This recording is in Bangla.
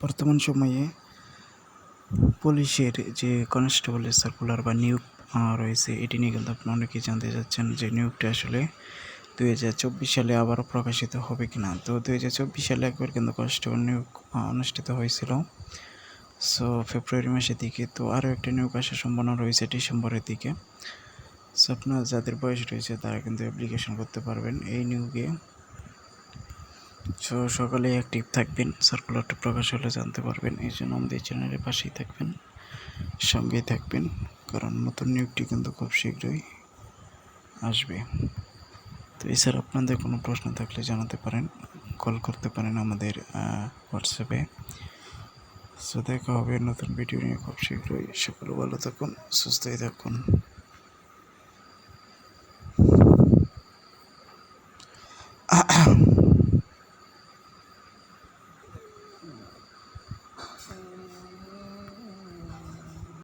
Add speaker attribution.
Speaker 1: বর্তমান সময়ে পুলিশের যে কনস্টেবলের সার্কুলার বা নিয়োগ রয়েছে, এটি নিয়ে কিন্তু আপনারা অনেকেই জানতে চাচ্ছেন যে নিয়োগটা আসলে 2024 সালে আবারও প্রকাশিত হবে কিনা। তো 2024 সালে একবার কিন্তু কনস্টেবল নিয়োগ অনুষ্ঠিত হয়েছিল, সো ফেব্রুয়ারি মাসের দিকে। তো আরও একটা নিয়োগ আসার সম্ভাবনা রয়েছে ডিসেম্বরের দিকে। সো আপনার যাদের বয়স রয়েছে তারা কিন্তু অ্যাপ্লিকেশন করতে পারবেন এই নিয়োগে। সো সকালে অ্যাক্টিভ থাকবেন, সার্কুলারটা প্রকাশ হলে জানতে পারবেন। এই জন্য আমাদের চ্যানেলের পাশেই থাকবেন, সঙ্গেই থাকবেন, কারণ নতুন নিয়োগটি কিন্তু খুব শীঘ্রই আসবে। তো এছাড়া আপনাদের কোনো প্রশ্ন থাকলে জানাতে পারেন, কল করতে পারেন আমাদের হোয়াটসঅ্যাপে। সো দেখা হবে নতুন ভিডিও নিয়ে খুব শীঘ্রই। সকলে ভালো থাকুন, সুস্থই থাকুন।